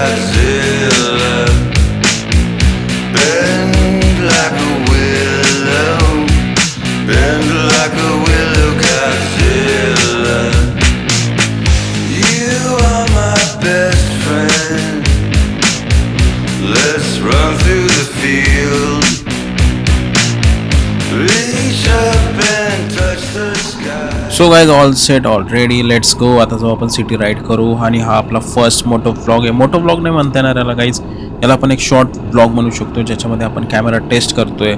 Godzilla, bend like a willow, bend like a willow, Godzilla. You are my best friend. Let's run through the field, reach up and touch the sky. So guys all set already, let's go. आता जो आपण city ride करू आणि हा आपला first moto vlog आहे. Moto vlog नाही म्हणता येणार याला गाईज, याला आपण एक शॉर्ट व्लॉग म्हणू शकतो ज्याच्यामध्ये आपण कॅमेरा टेस्ट करतोय.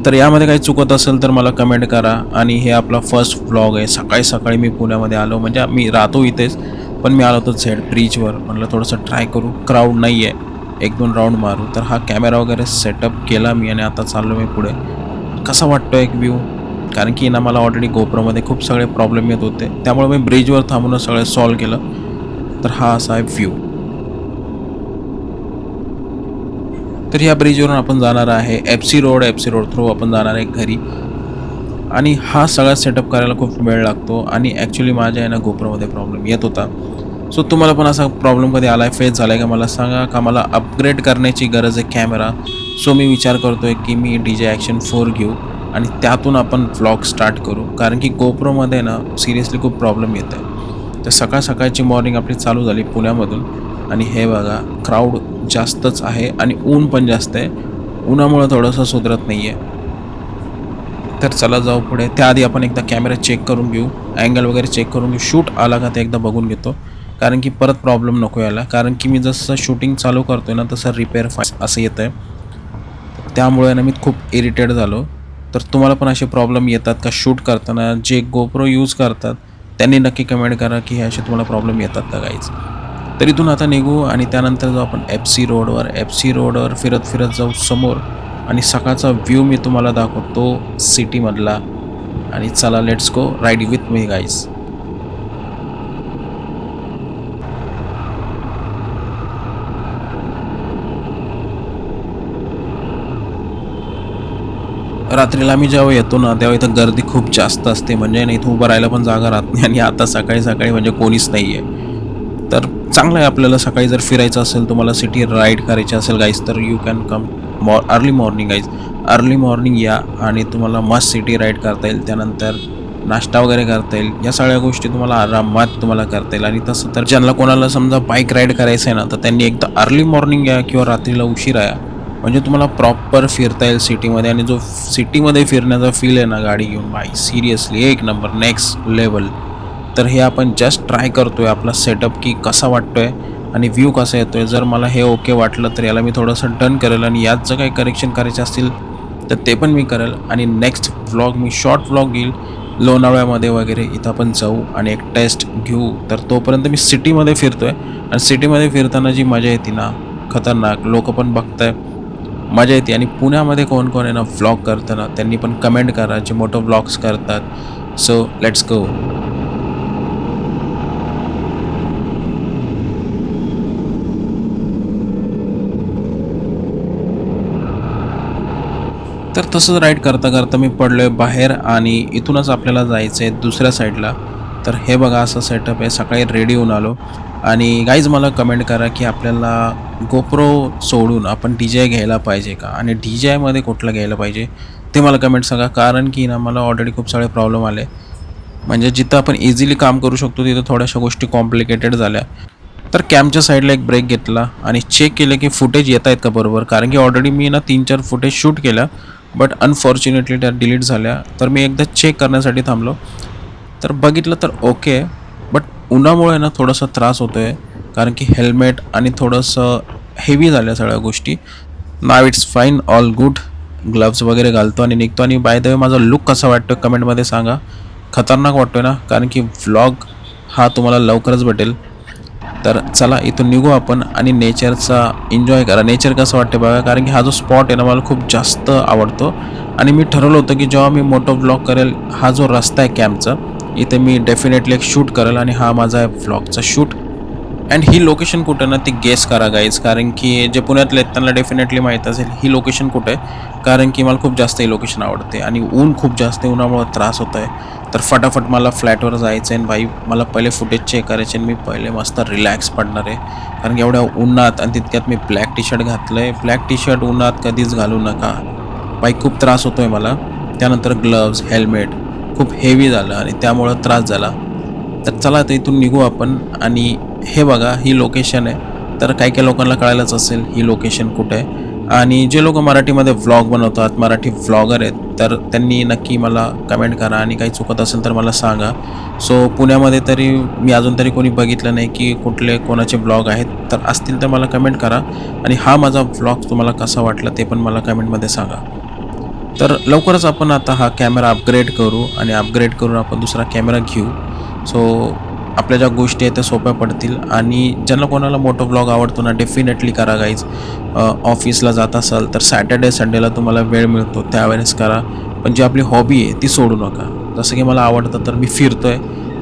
तर यामध्ये काही चुकत असेल तर मला कमेंट करा. आणि हे आपला फर्स्ट व्लॉग आहे. सकाळी सकाळी मी पुण्यामध्ये आलो, म्हणजे मी राहतो इथेच पण मी आलो होतो झेड ब्रिजवर. म्हटलं थोडंसं ट्राय करू, क्राऊड नाही आहे, 1-2 राऊंड मारू. तर हा कॅमेरा वगैरे सेटअप केला मी आणि आता चाललो मी पुढे. कसा वाटतो एक व्ह्यू, कारण की ना मला ऑलरेडी गोप्रोमध्ये खूप सगळे प्रॉब्लेम येत होते, त्यामुळे मी ब्रिजवर थांबून सगळे सॉल्व केलं. तर हा असा आहे व्ह्यू. तर ह्या ब्रिजवरून आपण जाणार आहे FC रोड थ्रू आपण जाणार आहे घरी. आणि हा सगळा सेटअप करायला खूप वेळ लागतो आणि ॲक्च्युली माझ्या आहे ना गोप्रोमध्ये प्रॉब्लेम येत होता. सो तुम्हाला पण असा प्रॉब्लेम कधी आला आहे, फेस झाला आहे का मला सांगा. का मला अपग्रेड करण्याची गरज आहे कॅमेरा. सो मी विचार करतो आहे की मी DJI Action 4 घेऊ आणि त्यातून आपण व्लॉग स्टार्ट करू, कारण की गोप्रोमध्ये ना सिरियसली खूप प्रॉब्लेम येत आहे. तर सकाळ सकाळची मॉर्निंग आपली चालू झाली पुण्यामधून आणि हे बघा क्राऊड जास्तच आहे आणि ऊन पण जास्त आहे. उन्हामुळं थोडंसं सुधरत नाही आहे. तर चला जाऊ पुढे. त्याआधी आपण एकदा कॅमेरा चेक करून घेऊ, अँगल वगैरे चेक करून घेऊ, शूट आला का ते एकदा बघून घेतो, कारण की परत प्रॉब्लेम नको यायला. कारण की मी जसं शूटिंग चालू करतोय ना तसं रिपेअर असं येतं आहे, त्यामुळे ना मी खूप इरिटेट झालो. तर तुम्हाला पण असे प्रॉब्लेम येतात का शूट करताना? जे गोप्रो यूज करतात त्यांनी नक्की कमेंट करा की हे असे तुम्हाला प्रॉब्लेम येतात का गाईज. तर इथून आता निघू आणि त्यानंतर जाऊ आपण FC रोडवर फिरत फिरत जाऊ समोर आणि सकाळचा व्ह्यू मी तुम्हाला दाखवतो सिटीमधला. आणि चला let's go, ride with me guys. रात्रीला आम्ही जेव्हा येतो ना तेव्हा इथं गर्दी खूप जास्त असते, म्हणजे ना इथं उभं राहायला पण जागा राहत नाही. आणि आता सकाळी सकाळी म्हणजे कोणीच नाही आहे. तर चांगलं आहे आपल्याला सकाळी जर फिरायचं असेल, तुम्हाला सिटी राईड करायची असेल गाईज, तर you can come early morning guys. Early morning या आणि तुम्हाला मस्त सिटी राईड करता येईल. त्यानंतर नाश्ता वगैरे करता येईल. या सगळ्या गोष्टी तुम्हाला आरामात तुम्हाला करता येईल. आणि तसं तर ज्यांना कोणाला समजा बाईक राईड करायचं आहे ना, तर त्यांनी एकदा अर्ली मॉर्निंग या किंवा रात्रीला उशिरा या, म्हणजे तुम्हाला प्रॉपर फिरता येईल सिटीमध्ये. आणि जो सिटीमध्ये फिरण्याचा फील आहे ना गाडी घेऊन, बाई सिरियसली एक नंबर, नेक्स्ट लेवल. तर हे आपण जस्ट ट्राय करतो आहे आपला सेटअप की कसा वाटतो आहे आणि व्ह्यू कसा येतो आहे. जर मला हे ओके वाटलं तर याला मी थोडंसं डन करेल आणि यात जर काही करेक्शन करायचे असतील तर ते पण मी करेल. आणि नेक्स्ट व्लॉग मी शॉर्ट व्लॉग घेईल लोणावळ्यामध्ये वगैरे, इथं आपण जाऊ आणि एक टेस्ट घेऊ. तर तोपर्यंत मी सिटीमध्ये फिरतो आहे आणि सिटीमध्ये फिरताना जी मजा येते ना, खतरनाक. लोक पण बघताय, मजा येते. आणि पुण्यामध्ये कोण कोण आहे ना व्लॉग करताना त्यांनी पण कमेंट करा जे मोठं व्लॉग्स करतात. So let's go. तर तसंच राईड करता करता मी पडलो आहे बाहेर आणि इथूनच आपल्याला जायचं आहे दुसऱ्या साईडला. तर हे बघा असं सेटअप आहे. सकाळी रेडी होऊन आलो. आणि गाईज मला कमेंट करा की आपल्याला गोप्रो सोडून आपण DJI घ्यायला पाहिजे का, आणि DJIमध्ये कुठलं घ्यायला पाहिजे ते मला कमेंट सांगा. कारण की ना मला ऑलरेडी खूप सारे प्रॉब्लेम आले, म्हणजे जिथं आपण इझिली काम करू शकतो तिथं थोड्याशा गोष्टी कॉम्प्लिकेटेड झाल्या. तर कॅमच्या साईडला एक ब्रेक घेतला आणि चेक केलं की फुटेज येत आहेत का बरोबर, कारण की ऑलरेडी मी ना 3-4 फुटेज शूट केल्या बट अनफॉर्च्युनेटली त्या डिलीट झाल्या. तर मी एकदा चेक करण्यासाठी थांबलो, तर बघितलं तर ओके. बट उन्हामुळे ना थोडासा त्रास होतो आहे, कारण की हेल्मेट आणि थोडंसं हेवी झाल्या सगळ्या गोष्टी. नाव it's fine, all good. Gloves वगैरे घालतो आणि निघतो. आणि बाय द वे माझा लुक कसा वाटतो कमेंटमध्ये सांगा. खतरनाक वाटतो आहे ना, कारण की व्लॉग हा तुम्हाला लवकरच भेटेल. तर चला इथून निघू आपण आणि नेचरचा एन्जॉय करा. नेचर कसं वाटतं बघा, कारण की हा जो स्पॉट आहे ना मला खूप जास्त आवडतो. आणि मी ठरवलं होतं की जेव्हा मी मोठं व्लॉग करेल, हा जो रस्ता आहे कॅम्पचा, इथे मी डेफिनेटली एक शूट करेल आणि हा माझा व्लॉगचा शूट अँड ही लोकेशन कुठं ना ती गेस करा गाईज, कारण की जे पुण्यातले आहेत त्यांना डेफिनेटली माहीत असेल ही लोकेशन कुठं आहे, कारण की मला खूप जास्त ही लोकेशन आवडते आणि ऊन खूप जास्त आहे, उन्हामुळे त्रास होत आहे. तर फटाफट मला फ्लॅटवर जायचं आहे आणि भाई मला पहिले फुटेज चेक करायचे आणि मी पहिले मस्त रिलॅक्स पडणार आहे, कारण की एवढ्या उन्हात आणि तितक्यात मी ब्लॅक टी शर्ट घातलं आहे. ब्लॅक टी शर्ट उन्हात कधीच घालू नका भाई, खूप त्रास होतो आहे मला. त्यानंतर ग्लव्ज, हेल्मेट खूप हेवी झालं आणि त्यामुळं त्रास झाला. तर चला आता इथून निघू आपण. आणि हे बघा ही लोकेशन आहे, तर काही काही लोकांना कळायलाच असेल ही लोकेशन कुठे आहे. आणि जे लोक मराठीमध्ये व्लॉग बनवतात, मराठी व्लॉगर आहेत, तर त्यांनी नक्की मला कमेंट करा आणि काही चुकत असेल तर मला सांगा. सो पुण्यामध्ये तरी मी अजून तरी कोणी बघितलं नाही की कुठले कोणाचे व्लॉग आहेत, तर असतील तर मला कमेंट करा. आणि हा माझा व्लॉग तुम्हाला कसा वाटला ते पण मला कमेंटमध्ये सांगा. तर लवकरच आपण आता हा कॅमेरा अपग्रेड करू आणि अपग्रेड करून आपण दुसरा कॅमेरा घेऊ. सो आपल्या ज्या गोष्टी आहेत त्या सोप्या पडतील. आणि ज्यांना कोणाला मोठं व्लॉग आवडतो ना, डेफिनेटली करा गाईज. ऑफिसला जात असाल तर सॅटर्डे संडेला तुम्हाला वेळ मिळतो त्यावेळेस करा, पण जी आपली हॉबी आहे ती सोडू नका. जसं की मला आवडतं तर मी फिरतो आहे,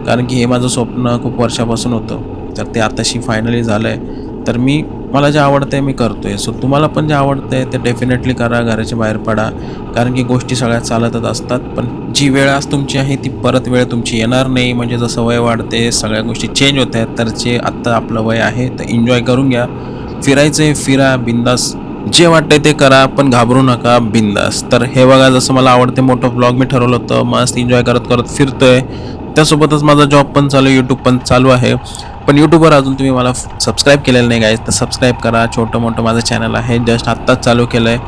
कारण की हे माझं स्वप्न खूप वर्षापासून होतं, तर ते आताशी फायनली झालं आहे. तर मला जे आवडतं आहे मी करतो आहे. सो तुम्हाला पण जे आवडतं आहे ते डेफिनेटली करा, घराच्या बाहेर पडा, कारण की गोष्टी सगळ्या चालतच असतात. पण जी वेळ आज तुमची आहे ती परत वेळ तुमची येणार नाही. म्हणजे जसं वय वाढते सगळ्या गोष्टी चेंज होत आहेत, तर जे आत्ता आपलं वय आहे तर एन्जॉय करून घ्या. फिरायचं आहे फिरा बिंदास, जे वाटतंय ते करा, पण घाबरू नका, बिंदास. तर हे बघा जसं मला आवडते मोठं व्लॉग मी ठरवलं होतं, मस्त एन्जॉय करत करत फिरतोय. त्यासोबतच माझा जॉब पण चालू आहे, यूट्यूब पण चालू आहे. पण यूट्यूबवर अजून तुम्ही मला सबस्क्राईब केलेलं नाही गाईज, तर सबस्क्राईब करा. छोटं मोठं माझं चॅनल आहे, जस्ट आत्ताच चालू केलं आहे,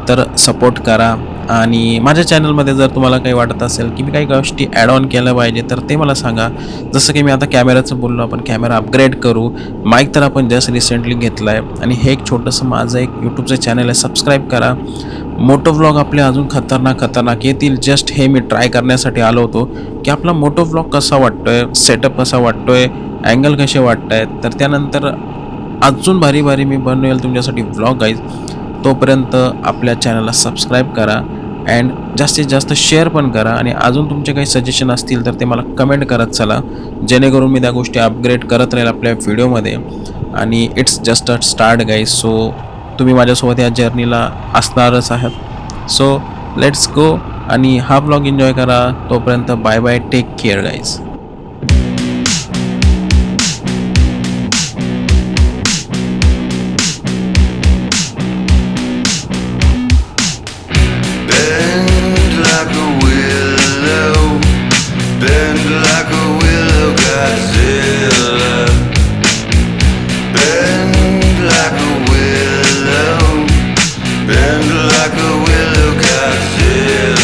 तर सपोर्ट करा. आणि माझ्या चॅनलमध्ये जर तुम्हाला काही वाटत असेल की मी काही गोष्टी ॲड ऑन केल्या पाहिजे तर ते मला सांगा. जसं की मी आता कॅमेऱ्याचं बोललो, आपण कॅमेरा अपग्रेड करू. माईक तर आपण जस्ट रिसेंटली घेतला आहे. आणि हे एक छोटंसं माझं एक यूट्यूबचं चॅनल आहे, सबस्क्राईब करा. मोटो व्लॉग आपले अजून खतरनाक येतील. जस्ट हे मी ट्राय करण्यासाठी आलो होतो की आपला मोटो व्लॉग कसा वाटतोय, सेटअप कसा वाटतोय, अँगल कसे वाटत आहेत. तर त्यानंतर अजून भारी मी बनवेल तुमच्यासाठी व्लॉग गाईज. तोपर्यंत आपल्या चॅनलला सबस्क्राईब करा अँड जास्तीत जास्त शेअर पण करा. आणि अजून तुमचे काही सजेशन असतील तर ते मला कमेंट करत चला, जेणेकरून मी त्या गोष्टी अपग्रेड करत राहील आपल्या व्हिडिओमध्ये. आणि it's just a start guys. So तुम्ही माझ्यासोबत या जर्नीला असणारच आहात. सो लेट्स गो आणि हा ब्लॉग एन्जॉय करा. तोपर्यंत bye bye, take care guys. Bend like a willow, bend like a willow, Godzilla. Bend like a willow, bend like a willow, Godzilla.